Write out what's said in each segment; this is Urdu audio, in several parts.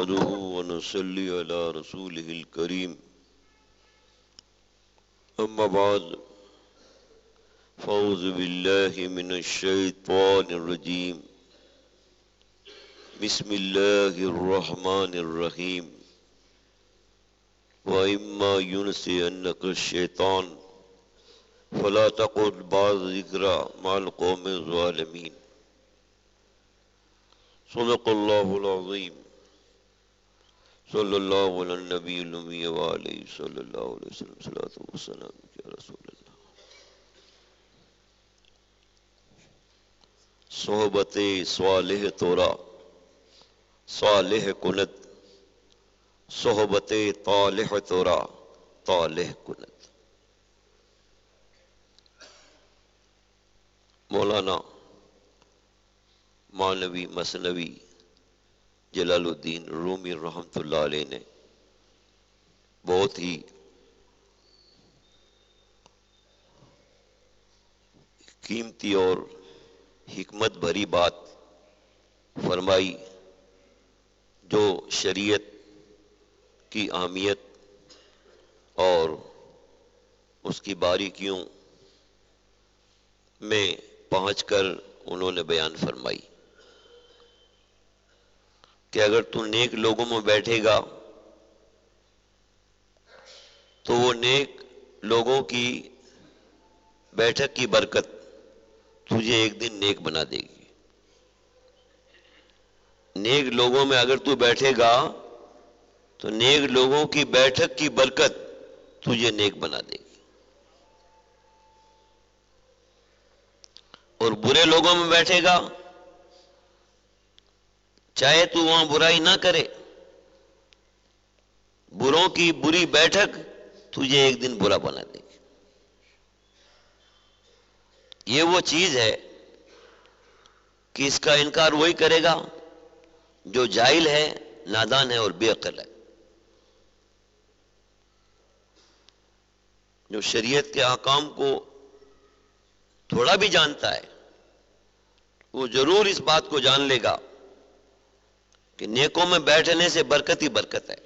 نحمده ونصلي على رسوله الكريم أما بعد فأعوذ بالله من الشيطان الرجيم بسم الله الرحمن الرحيم وإما ينسينك الشيطان فلا تقعد بعد ذكرى مع القوم الظالمين صدق الله العظيم صلی اللہ علیہ النبی الأمی وآلہ صلی اللہ علیہ وسلم صلاۃ والسلام یا رسول اللہ. صحبت صالح تورا صالح کند، صحبت طالح تورا طالح کند. مولانا مولوی مثنوی جلال الدین رومی رحمۃ اللہ علیہ نے بہت ہی قیمتی اور حکمت بھری بات فرمائی جو شریعت کی اہمیت اور اس کی باریکیوں میں پہنچ کر انہوں نے بیان فرمائی کہ اگر تو نیک لوگوں میں بیٹھے گا تو وہ نیک لوگوں کی بیٹھک کی برکت تجھے ایک دن نیک بنا دے گی. نیک لوگوں میں اگر تو بیٹھے گا تو نیک لوگوں کی بیٹھک کی برکت تجھے نیک بنا دے گی. اور برے لوگوں میں بیٹھے گا چاہے تو وہاں برائی نہ کرے، بروں کی بری بیٹھک تجھے ایک دن برا بنا دے گی. یہ وہ چیز ہے کہ اس کا انکار وہی کرے گا جو جاہل ہے، نادان ہے اور بے عقل ہے. جو شریعت کے احکام کو تھوڑا بھی جانتا ہے وہ ضرور اس بات کو جان لے گا کہ نیکوں میں بیٹھنے سے برکت ہی برکت ہے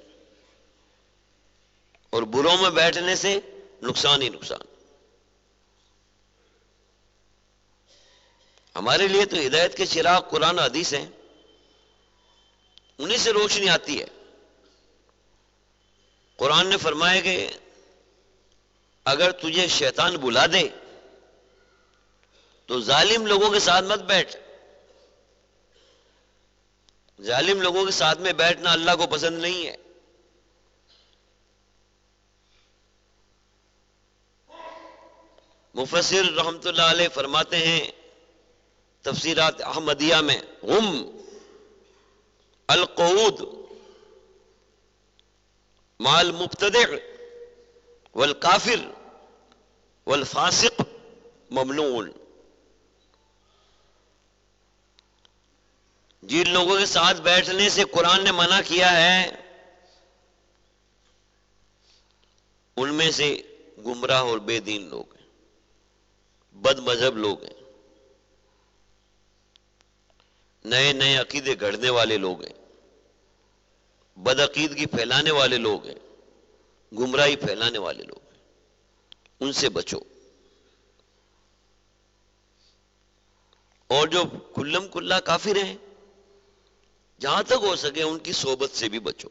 اور بروں میں بیٹھنے سے نقصان ہی نقصان. ہمارے لیے تو ہدایت کے چراغ قرآن و حدیث ہیں، انہی سے روشنی آتی ہے. قرآن نے فرمایا کہ اگر تجھے شیطان بلا دے تو ظالم لوگوں کے ساتھ مت بیٹھ. ظالم لوگوں کے ساتھ میں بیٹھنا اللہ کو پسند نہیں ہے. مفسر رحمت اللہ علیہ فرماتے ہیں تفسیرات احمدیہ میں، ہم القعود مع المبتدع والکافر والفاسق ممنوع. جن لوگوں کے ساتھ بیٹھنے سے قرآن نے منع کیا ہے ان میں سے گمراہ اور بے دین لوگ ہیں، بد مذہب لوگ ہیں، نئے نئے عقیدے گھڑنے والے لوگ ہیں، بد عقیدگی پھیلانے والے لوگ ہیں، گمراہی پھیلانے والے لوگ ہیں. ان سے بچو. اور جو کلم کلا کافر ہیں جہاں تک ہو سکے ان کی صحبت سے بھی بچو.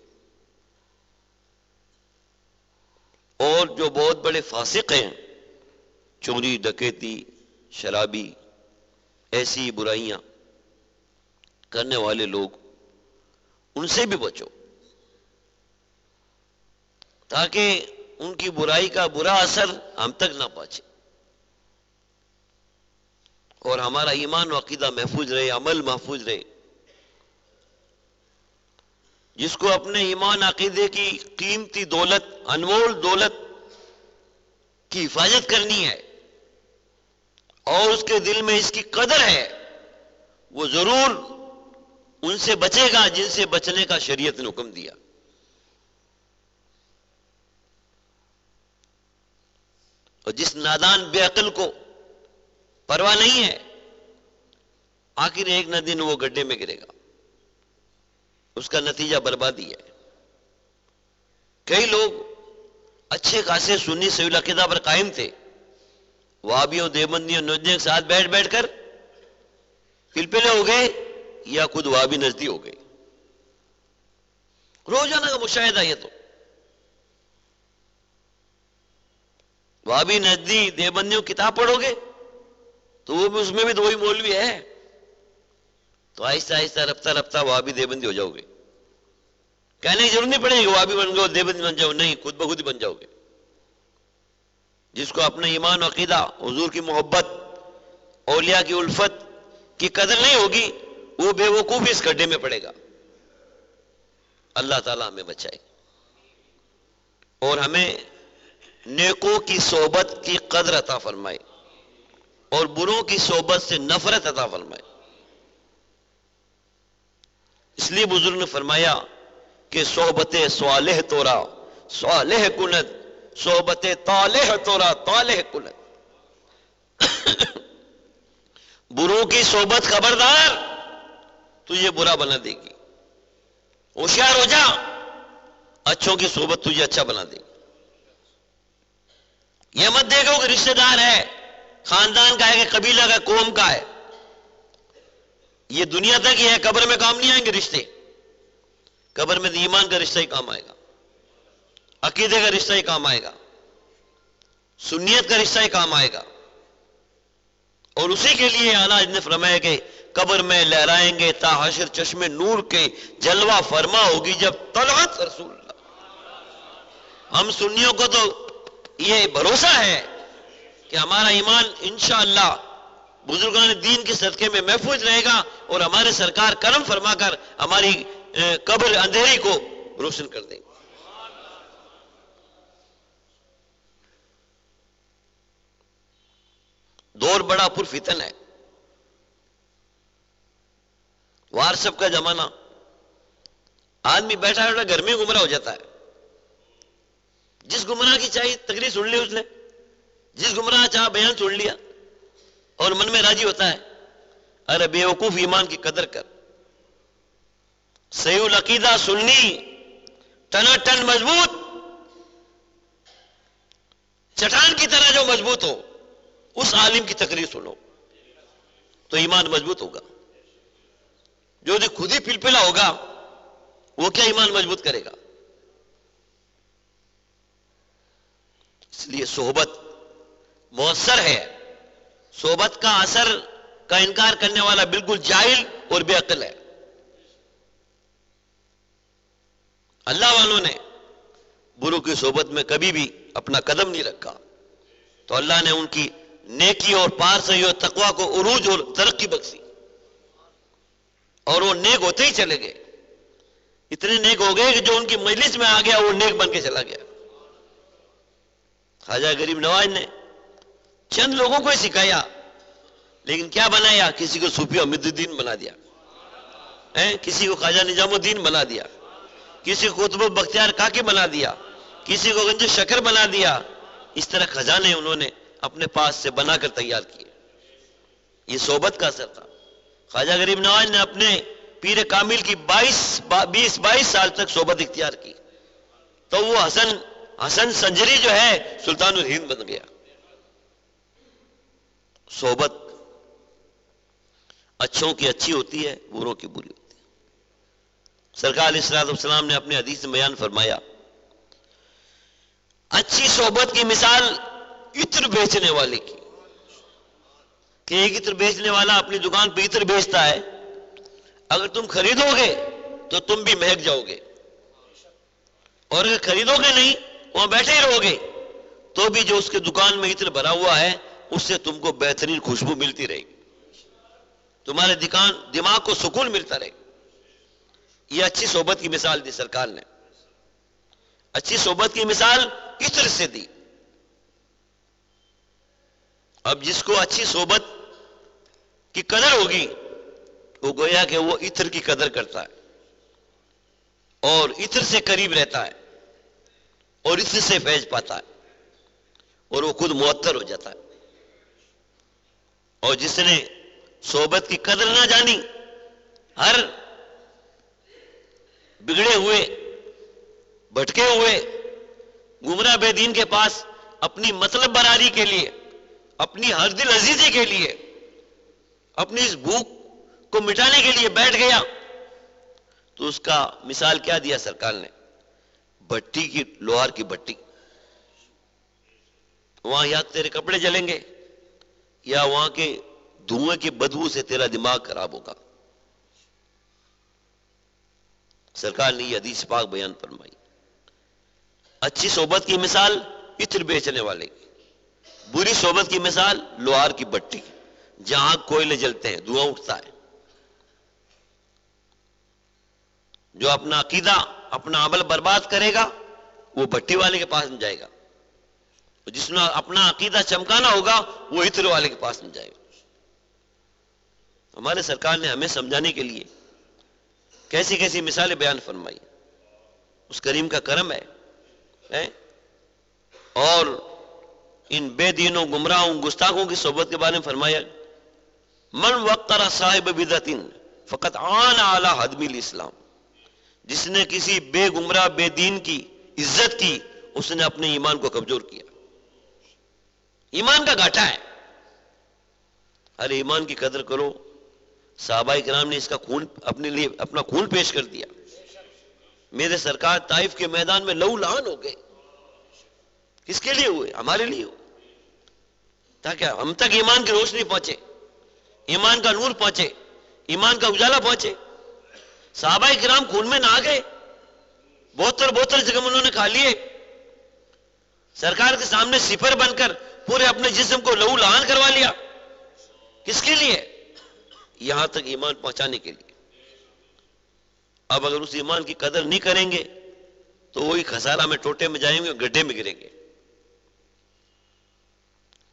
اور جو بہت بڑے فاسق ہیں، چوری ڈکیتی شرابی ایسی برائیاں کرنے والے لوگ، ان سے بھی بچو تاکہ ان کی برائی کا برا اثر ہم تک نہ پہنچے اور ہمارا ایمان و عقیدہ محفوظ رہے، عمل محفوظ رہے. جس کو اپنے ایمان عقیدے کی قیمتی دولت، انمول دولت کی حفاظت کرنی ہے اور اس کے دل میں اس کی قدر ہے، وہ ضرور ان سے بچے گا جن سے بچنے کا شریعت نے حکم دیا. اور جس نادان بے عقل کو پرواہ نہیں ہے، آخر ایک نہ دن وہ گڈھے میں گرے گا. اس کا نتیجہ بربادی ہے. کئی لوگ اچھے خاصے سنی صحیح العقیدہ پر قائم تھے، وہابیوں دیوبندیوں نوجوانوں کے ساتھ بیٹھ کر پلپلے ہو گئے یا خود وہابی نزدی ہو گئے. روزانہ کا مشاہدہ یہ تو وہابی نزدی دیوبندیوں کتاب پڑھو گے تو وہ بھی اس میں بھی تو وہی مولوی ہے، تو آہستہ آہستہ رفتہ رفتہ وہابی دیوبندی ہو جاؤ گے. کہنے کی ضرورت نہیں پڑے گی وہابی بن جاؤ دیوبندی بن جاؤ، نہیں، خود بخود ہی بن جاؤ گے. جس کو اپنے ایمان و عقیدہ، حضور کی محبت، اولیاء کی الفت کی قدر نہیں ہوگی وہ بے وقوف اس گڈھے میں پڑے گا. اللہ تعالیٰ ہمیں بچائے اور ہمیں نیکوں کی صحبت کی قدر عطا فرمائے اور بروں کی صحبت سے نفرت عطا فرمائے. اس لیے بزرگ نے فرمایا کہ صحبت صالح تورا صالح کند، صحبت طالح تورا طالح کند. بروں کی صحبت خبردار تجھے برا بنا دے گی، ہوشیار ہو جا، اچھوں کی صحبت تجھے اچھا بنا دے گی. یہ مت دیکھو کہ رشتہ دار ہے، خاندان کا ہے کہ قبیلہ کا، قوم کا ہے، یہ دنیا تک ہی ہے، قبر میں کام نہیں آئیں گے رشتے. قبر میں ایمان کا رشتہ ہی کام آئے گا، عقیدے کا رشتہ ہی کام آئے گا، سنیت کا رشتہ ہی کام آئے گا. اور اسی کے لیے اعلیٰ نے فرمایا کہ قبر میں لہرائیں گے تا حشر چشم نور کے، جلوہ فرما ہوگی جب طلعت رسول اللہ. ہم سنیوں کو تو یہ بھروسہ ہے کہ ہمارا ایمان انشاءاللہ بزرگان دین کے صدقے میں محفوظ رہے گا اور ہمارے سرکار کرم فرما کر ہماری قبر اندھیری کو روشن کر دیں گے. دور بڑا پرفتن ہے، واٹسپ کا زمانہ، آدمی بیٹھا بیٹھا گھر میں گمراہ ہو جاتا ہے. جس گمراہ کی چاہیے تقریر سن لی اس نے، جس گمراہ چاہا بیان سن لیا اور من میں راضی ہوتا ہے. ارے بے وقوف، ایمان کی قدر کر. صحیح العقیدہ سننی ٹن مضبوط، چٹان کی طرح جو مضبوط ہو اس عالم کی تقریر سنو تو ایمان مضبوط ہوگا. جو خود ہی پلپلا ہوگا وہ کیا ایمان مضبوط کرے گا؟ اس لیے صحبت مؤثر ہے. صحبت کا اثر کا انکار کرنے والا بالکل جاہل اور بے عقل ہے. اللہ والوں نے بروں کی صحبت میں کبھی بھی اپنا قدم نہیں رکھا تو اللہ نے ان کی نیکی اور پارسائی اور تقوی کو عروج اور ترقی بخشی اور وہ نیک ہوتے ہی چلے گئے. اتنے نیک ہو گئے کہ جو ان کی مجلس میں آ گیا وہ نیک بن کے چلا گیا. خواجہ غریب نواز نے چند لوگوں کو ہی سکھایا لیکن کیا بنایا؟ کسی کو صوفی حمید الدین بنا دیا، کسی کو خواجہ نظام الدین بنا دیا، کسی کو قطب بختیار کاکی بنا دیا، کسی کو گنج شکر بنا دیا. اس طرح خزانے انہوں نے اپنے پاس سے بنا کر تیار کیے. یہ صحبت کا اثر تھا. خواجہ غریب نواز نے اپنے پیر کامل کی 22 سال تک صحبت اختیار کی تو وہ حسن سنجری جو ہے سلطان الہند بن گیا. صحبت اچھوں کی اچھی ہوتی ہے، بروں کی بری ہوتی ہے. سرکار علیہ الصلوۃ والسلام نے اپنے حدیث میں بیان فرمایا اچھی صحبت کی مثال عطر بیچنے والے کی، کہ ایک عطر بیچنے والا اپنی دکان پہ عطر بیچتا ہے، اگر تم خریدو گے تو تم بھی مہک جاؤ گے اور اگر خریدو گے نہیں، وہاں بیٹھے ہی رہو گے تو بھی جو اس کے دکان میں عطر بھرا ہوا ہے اس سے تم کو بہترین خوشبو ملتی رہے گی، تمہارے دماغ کو سکون ملتا رہے گا. یہ اچھی صحبت کی مثال دی سرکار نے. اچھی صحبت کی مثال عطر سے دی. اب جس کو اچھی صحبت کی قدر ہوگی وہ گویا کہ وہ عطر کی قدر کرتا ہے اور عطر سے قریب رہتا ہے اور عطر سے فیض پاتا ہے اور وہ خود معطر ہو جاتا ہے. اور جس نے صحبت کی قدر نہ جانی، ہر بگڑے ہوئے، بھٹکے ہوئے، گمراہ بے دین کے پاس اپنی مطلب براری کے لیے، اپنی ہر دل عزیزی کے لیے، اپنی اس بھوک کو مٹانے کے لیے بیٹھ گیا، تو اس کا مثال کیا دیا سرکار نے؟ بھٹی کی، لوہار کی بھٹی، وہاں یا تیرے کپڑے جلیں گے یا وہاں کے دھوئیں کی بدبو سے تیرا دماغ خراب ہوگا۔ سرکار نے یہ حدیث پاک بیان فرمائی۔ اچھی صحبت کی مثال عطر بیچنے والے کی، بری صحبت کی مثال لوہار کی بھٹی، جہاں کوئلے جلتے ہیں، دھواں اٹھتا ہے۔ جو اپنا عقیدہ، اپنا عمل برباد کرے گا وہ بھٹی والے کے پاس نہیں جائے گا، جس نے اپنا عقیدہ چمکانا ہوگا وہ عطر والے کے پاس نہیں جائے گا۔ ہمارے سرکار نے ہمیں سمجھانے کے لیے کیسی کیسی مثالیں بیان فرمائی، اس کریم کا کرم ہے۔ اور ان بے دینوں، گمراہوں، گستاخوں کی صحبت کے بارے میں فرمایا، من وقر صاحب بدعت فقط عان علی حدم الاسلام، جس نے کسی بے گمراہ بے دین کی عزت کی، اس نے اپنے ایمان کو کمزور کیا۔ ایمان کا گھاٹا ہے، ارے ایمان کی قدر کرو۔ صحابہ کرام نے اس کا خون، اپنے لیے اپنا خون پیش کر دیا۔ میرے سرکار طائف کے میدان میں لہو لہان ہو گئے۔ کس کے لیے ہوئے؟ ہمارے لیے ہوئے، تاکہ ہم تک ایمان کی روشنی پہنچے، ایمان کا نور پہنچے، ایمان کا اجالا پہنچے۔ صحابہ کرام خون میں نہا گئے، بہتر جگہ انہوں نے کھا لیے، سرکار کے سامنے سپر بن کر پورے اپنے جسم کو لہو لہان کروا لیا۔ کس کے لیے؟ یہاں تک ایمان پہنچانے کے لیے۔ اب اگر اس ایمان کی قدر نہیں کریں گے تو وہی خسارہ میں، ٹوٹے میں جائیں گے، گڈھے میں گریں گے۔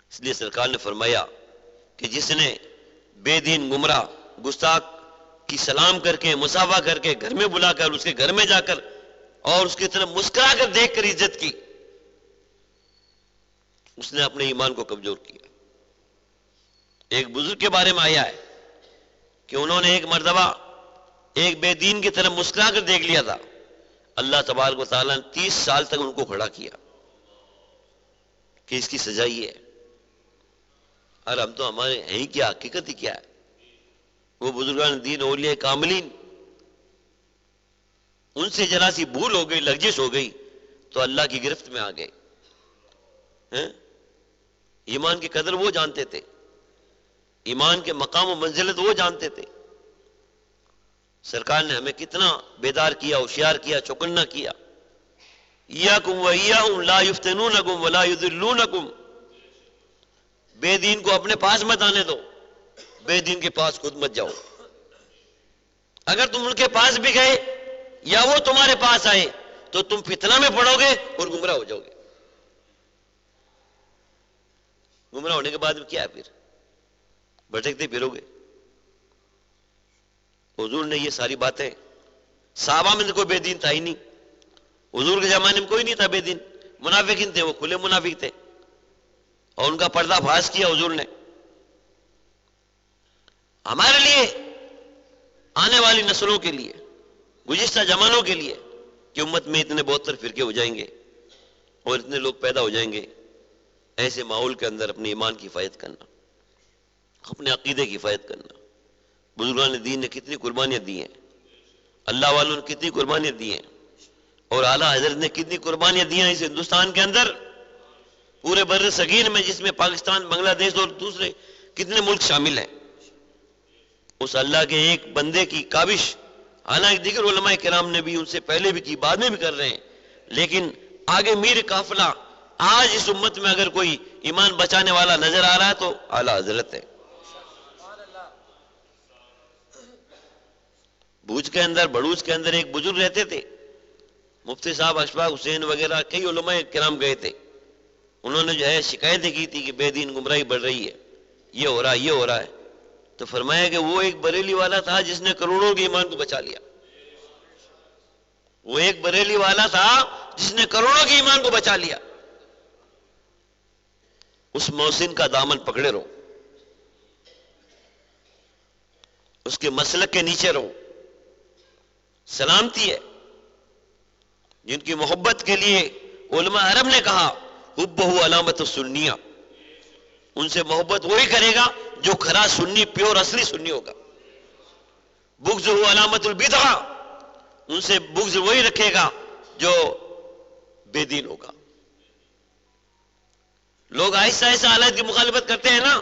اس لیے سرکار نے فرمایا کہ جس نے بے دین، گمراہ، گستاخ کی سلام کر کے، مصافحہ کر کے، گھر میں بلا کر، اس کے گھر میں جا کر اور اس کی طرف مسکرا کر دیکھ کر عزت کی، اس نے اپنے ایمان کو کمزور کیا۔ ایک بزرگ کے بارے میں آیا ہے کہ انہوں نے ایک مرتبہ ایک بے دین کی طرف مسکرا کر دیکھ لیا تھا، اللہ تبارک و تعالیٰ نے 30 سال تک ان کو کھڑا کیا کہ اس کی سزا یہ ہے۔ اور ہم تو ہمارے ہیں کیا، حقیقت ہی کیا ہے؟ وہ بزرگان دین، اولیاء کاملین، ان سے ذرا سی بھول ہو گئی، لغزش ہو گئی تو اللہ کی گرفت میں آ گئے۔ ایمان کی قدر وہ جانتے تھے، ایمان کے مقام و منزلت وہ جانتے تھے۔ سرکار نے ہمیں کتنا بیدار کیا، ہوشیار کیا، چوکنا کیا۔ ایاکم و ایاہم لا یفتنونکم ولا یضلونکم، بے دین کو اپنے پاس مت آنے دو، بے دین کے پاس خود مت جاؤ۔ اگر تم ان کے پاس بھی گئے یا وہ تمہارے پاس آئے تو تم فتنہ میں پڑو گے اور گمراہ ہو جاؤ گے۔ گمراہ ہونے کے بعد کیا ہے؟ پھر بھٹکتے پھرو گے۔ حضور نے یہ ساری باتیں، صحابہ میں کوئی بے دین تھا ہی نہیں، حضور کے زمانے میں کوئی نہیں تھا بے دین، منافقین تھے، وہ کھلے منافق تھے، اور ان کا پردہ فاش کیا حضور نے۔ ہمارے لیے، آنے والی نسلوں کے لیے، گزشتہ زمانوں کے لیے کہ امت میں اتنے 72 فرقے ہو جائیں گے اور اتنے لوگ پیدا ہو جائیں گے، ایسے ماحول کے اندر اپنے ایمان کی حفاظت کرنا، اپنے عقیدے کی حفاظت کرنا۔ بزرگان دین نے کتنی قربانیاں دی ہیں، اللہ والوں نے کتنی قربانیاں دی ہیں، اور اعلیٰ حضرت نے کتنی قربانیاں دی ہیں اس ہندوستان کے اندر، پورے بر صغیر میں، جس میں پاکستان، بنگلہ دیش اور دوسرے کتنے ملک شامل ہیں۔ اس اللہ کے ایک بندے کی کاوش، حالانکہ دیگر علماء کرام نے بھی ان سے پہلے بھی کی، بعد میں بھی کر رہے ہیں، لیکن آگے میر قافلہ، آج اس امت میں اگر کوئی ایمان بچانے والا نظر آ رہا ہے تو اعلیٰ حضرت ہے۔ بھوج کے اندر، بڑوچ کے اندر ایک بزرگ رہتے تھے، مفتی صاحب اشفاق حسین وغیرہ کئی علماء کرام گئے تھے، انہوں نے جو ہے شکایتیں کی تھی کہ بے دین گمراہی بڑھ رہی ہے، یہ ہو رہا ہے، یہ ہو رہا ہے، تو فرمایا کہ وہ ایک بریلی والا تھا جس نے کروڑوں کے ایمان کو بچا لیا۔ وہ ایک بریلی والا تھا جس نے کروڑوں کے ایمان کو بچا لیا۔ اس محسن کا دامن پکڑے رہو، اس کے مسلک کے نیچے رہو، سلامتی ہے۔ جن کی محبت کے لیے علماء عرب نے کہا حبہ علامت السنیہ، ان سے محبت وہی کرے گا جو کھرا سنی، پیور اصلی سنی ہوگا. بغض علامت البدعہ، ان سے بغض وہی رکھے گا جو بے دین ہوگا. لوگ آہستہ آہستہ حالات کی مخالفت کرتے ہیں نا،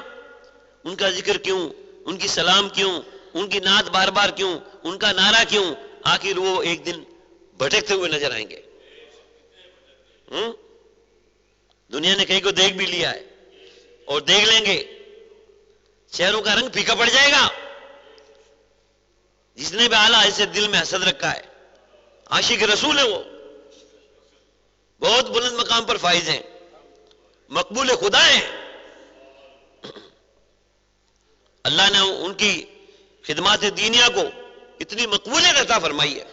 ان کا ذکر کیوں، ان کی سلام کیوں، ان کی نعت بار بار کیوں، ان کا نعرہ کیوں؟ آخر وہ ایک دن بھٹکتے ہوئے نظر آئیں گے. دنیا نے کہیں کو دیکھ بھی لیا ہے اور دیکھ لیں گے. چہروں کا رنگ پھیکا پڑ جائے گا. جس نے بھی اعلیٰ ایسے دل میں حسد رکھا ہے، عاشق رسول ہے، وہ بہت بلند مقام پر فائز ہیں، مقبول خدا ہیں. اللہ نے ان کی خدمات دینیہ کو اتنی مقبولیت عطا فرمائی ہے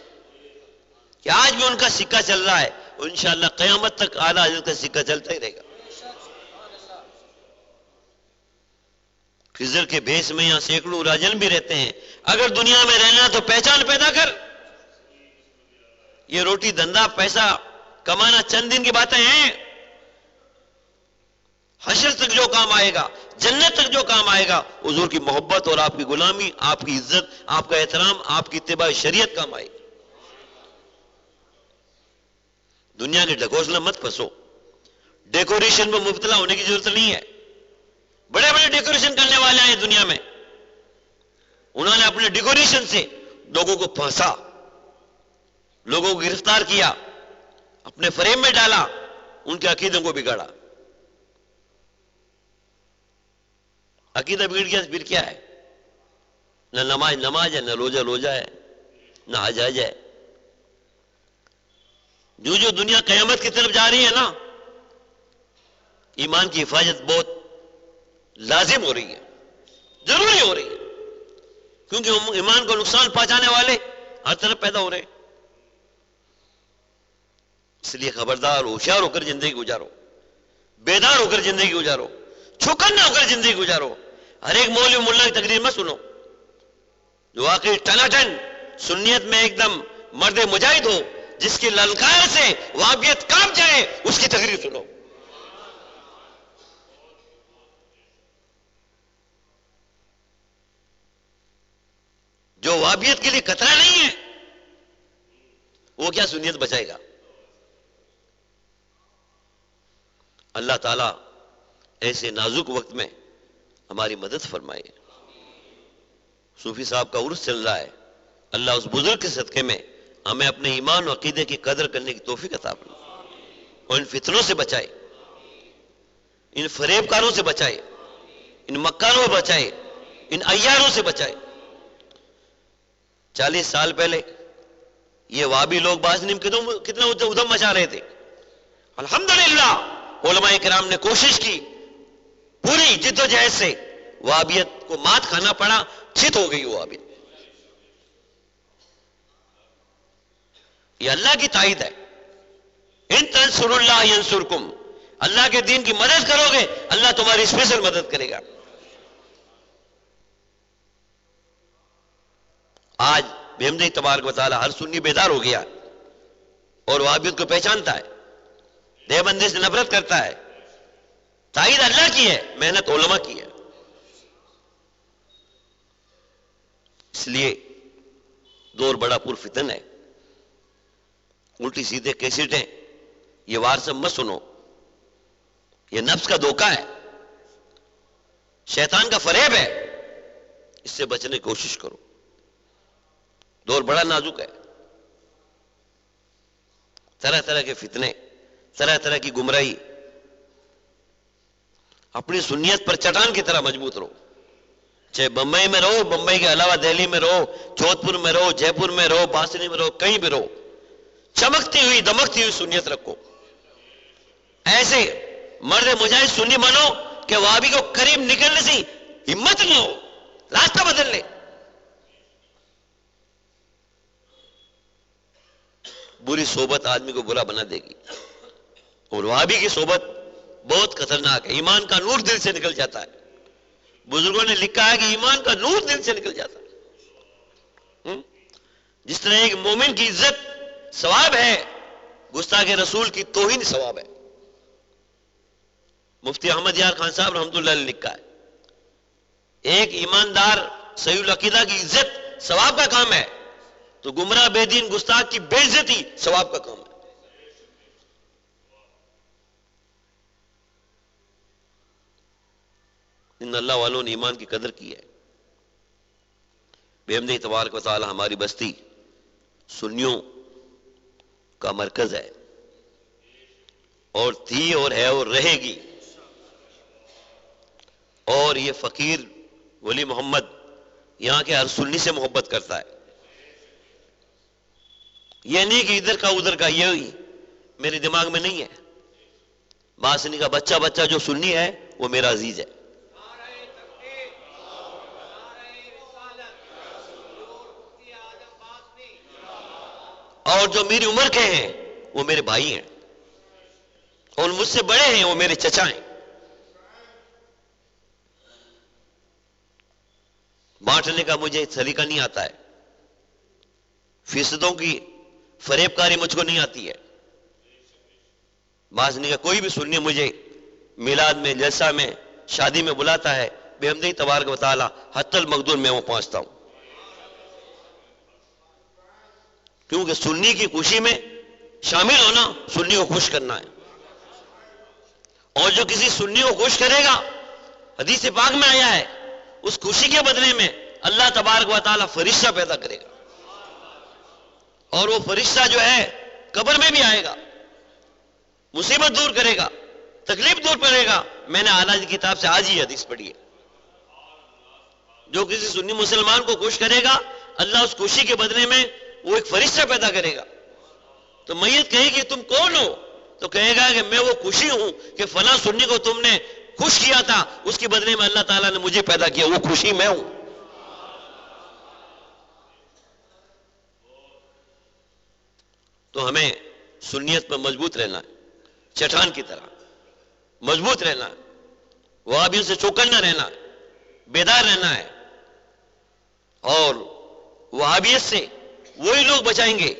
کہ آج بھی ان کا سکہ چل رہا ہے اور انشاءاللہ قیامت تک اعلیٰ حضرت کا سکہ چلتا ہی رہے گا. خضر کے بھیس میں یہاں سینکڑوں راجن بھی رہتے ہیں. اگر دنیا میں رہنا تو پہچان پیدا کر. یہ روٹی دھندا پیسہ کمانا چند دن کی باتیں ہیں. حشر تک جو کام آئے گا، جنت تک جو کام آئے گا، حضور کی محبت اور آپ کی غلامی، آپ کی عزت، آپ کا احترام، آپ کی اتباع شریعت کام آئے گی. دنیا کے ڈھکوسلے مت پھنسو. ڈیکوریشن میں مبتلا ہونے کی ضرورت نہیں ہے. بڑے بڑے ڈیکوریشن کرنے والے ہیں دنیا میں، انہوں نے اپنے ڈیکوریشن سے لوگوں کو پھنسا، لوگوں کو گرفتار کیا، اپنے فریم میں ڈالا، ان کے عقیدوں کو بگاڑا. عقیدہ بگڑ گیا پھر کیا ہے؟ نہ نماز ہے، نہ روزہ ہے، نہ حج ہے. جو دنیا قیامت کی طرف جا رہی ہے نا، ایمان کی حفاظت بہت لازم ہو رہی ہے، ضروری ہو رہی ہے، کیونکہ ایمان کو نقصان پہنچانے والے ہر طرف پیدا ہو رہے ہیں. اس لیے خبردار، ہوشیار ہو کر زندگی گزارو، بیدار ہو کر زندگی گزارو، چوکنا ہو کر زندگی گزارو. ہر ایک مولوی ملا کی تقریر مت سنو. جو واقعی ٹناٹن سنیت میں ایک دم مرد مجاہد ہو، جس کی للکار سے وہابیت کانپ جائے، اس کی تقریر سنو. جو وہابیت کے لیے خطرہ نہیں ہے، وہ کیا سنیت بچائے گا؟ اللہ تعالیٰ ایسے نازک وقت میں ہماری مدد فرمائے. صوفی صاحب کا عرس چل رہا ہے. اللہ اس بزرگ کے صدقے میں ہمیں اپنے ایمان و عقیدے کی قدر کرنے کی توفیق عطا فرمائے اور ان فتنوں سے بچائے، ان فریب کاروں سے بچائے، ان مکاروں سے بچائے، ان عیاروں سے بچائے. 40 سال پہلے یہ وہابی لوگ بازنیم کتنا ادھم مچا رہے تھے. الحمدللہ علماء کرام نے کوشش کی، پوری جد و جہد سے وہابیت کو مات کھانا پڑا، چت ہو گئی وہابیت. یہ اللہ کی تائید ہے. ان تنصروا اللہ ینصرکم، اللہ کے دین کی مدد کرو گے، اللہ تمہاری اسپیشل مدد کرے گا. آج بحمدہ تبارک و تعالی ہر سنی بیدار ہو گیا اور وہابیت کو پہچانتا ہے، دیوبندی سے نفرت کرتا ہے. تائید اللہ کی ہے، محنت علماء کی ہے. اس لیے دور بڑا پرفتن ہے. الٹی سیدھے کیسٹیں یہ وار سب مت سنو. یہ نفس کا دھوکہ ہے، شیطان کا فریب ہے. اس سے بچنے کی کوشش کرو. دور بڑا نازک ہے. طرح طرح کے فتنے، طرح طرح کی گمراہی. اپنی سنیت پر چٹان کی طرح مضبوط رہو. چاہے بمبئی میں رہو، بمبئی کے علاوہ دہلی میں رہو، جودھ پور میں رہو، جے پور میں رہو، باسنی میں رہو، کہیں بھی رہو، چمکتی ہوئی دمکتی ہوئی سنیت رکھو. ایسے مرد مجاہد سنی بنو کہ وہابی کو قریب نکلنے سے ہمت نہ ہو، راستہ بدل لے. بری صحبت آدمی کو برا بنا دے گی، اور وہابی کی صحبت بہت خطرناک ہے. ایمان کا نور دل سے نکل جاتا ہے. بزرگوں نے لکھا ہے کہ ایمان کا نور دل سے نکل جاتا ہے. جس طرح ایک مومن کی عزت ثواب ہے، گستاخ رسول کی توہین ثواب ہے۔ مفتی احمد یار خان صاحب رحمۃ اللہ علیہ نے لکھا ہے ایک ایماندار صحیح العقیدہ کی عزت ثواب کا کام ہے تو گمراہ بے دین گستاخ کی بے عزتی ثواب کا کام ہے۔ ان اللہ والوں نے ایمان کی قدر کی ہے۔ بحمدہ تبارک و تعالی ہماری بستی سنیوں کا مرکز ہے اور تھی اور ہے اور رہے گی، اور یہ فقیر ولی محمد یہاں کے ہر سنی سے محبت کرتا ہے۔ یہ نہیں کہ ادھر کا ادھر کا، یہ میرے دماغ میں نہیں ہے۔ باسنی کا بچہ بچہ جو سنی ہے وہ میرا عزیز ہے، اور جو میری عمر کے ہیں وہ میرے بھائی ہیں، اور مجھ سے بڑے ہیں وہ میرے چچا ہیں۔ بانٹنے کا مجھے سلیقہ نہیں آتا ہے، فیصدوں کی فریب کاری مجھ کو نہیں آتی ہے۔ باسنی کا کوئی بھی سنی مجھے میلاد میں، جلسہ میں، شادی میں بلاتا ہے، بحمدہ تبارک و تعالی حتی المقدور میں وہ پہنچتا ہوں، کیونکہ سنی کی خوشی میں شامل ہونا سنی کو خوش کرنا ہے، اور جو کسی سنی کو خوش کرے گا، حدیث پاک میں آیا ہے، اس خوشی کے بدلے میں اللہ تبارک و تعالی فرشتہ پیدا کرے گا، اور وہ فرشتہ جو ہے قبر میں بھی آئے گا، مصیبت دور کرے گا، تکلیف دور کرے گا۔ میں نے اعلیٰ کی کتاب سے آج ہی حدیث پڑھی ہے، جو کسی سنی مسلمان کو خوش کرے گا اللہ اس خوشی کے بدلے میں وہ ایک فرشتہ پیدا کرے گا۔ تو میت کہے گی تم کون ہو؟ تو کہے گا کہ میں وہ خوشی ہوں کہ فلاں سنی کو تم نے خوش کیا تھا، اس کے بدلے میں اللہ تعالیٰ نے مجھے پیدا کیا، وہ خوشی میں ہوں۔ تو ہمیں سنیت پر مضبوط رہنا ہے، چٹان کی طرح مضبوط رہنا ہے، وہابیوں سے چوکنا رہنا ہے، بیدار رہنا ہے، اور وہابیت سے وہی لوگ بچائیں گے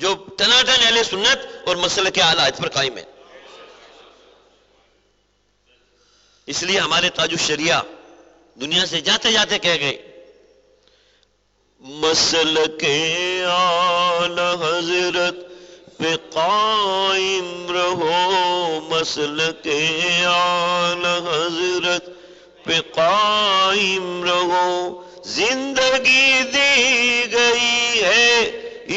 جو ٹناٹن اہل سنت اور مسلک اعلیٰ حدیث پر قائم ہے۔ اس لیے ہمارے تاج الشریعہ دنیا سے جاتے جاتے کہہ گئے مسلک اعلیٰ حضرت پہ قائم رہو، مسلک اعلیٰ حضرت پہ قائم رہو، زندگی دی گئی ہے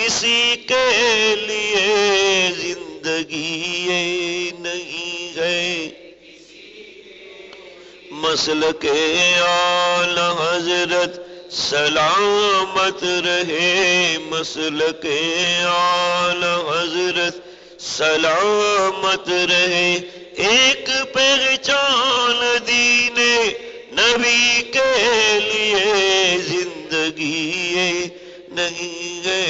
اسی کے لیے، زندگی یہ نہیں ہے۔ مسلک اعلیٰ حضرت سلامت رہے، مسلک اعلیٰ حضرت سلامت رہے، ایک پہچان دین نبی کے لیے، زندگی نہیں ہے۔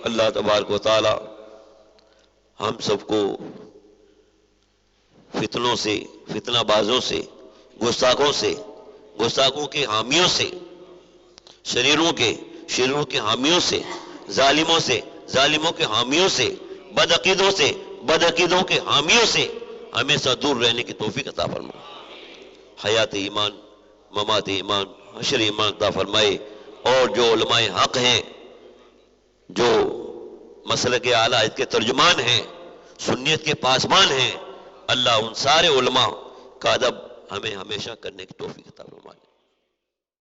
اللہ تبارک و تعالی ہم سب کو فتنوں سے، فتنہ بازوں سے، گستاخوں سے، گستاخوں کے حامیوں سے، شریروں کے حامیوں سے، ظالموں سے، ظالموں کے حامیوں سے، بدعقیدوں سے، بدعقیدوں کے حامیوں سے ہمیشہ دور رہنے کی توفیق عطا فرمائے، حیات ایمان، ممات ایمان، حشر ایمان عطا فرمائے، اور جو علماء حق ہیں، جو مسلک اعلیٰ حدیث کے ترجمان ہیں، سنیت کے پاسبان ہیں، اللہ ان سارے علماء کا ادب ہمیں ہمیشہ کرنے کی توفیق عطا فرمائے۔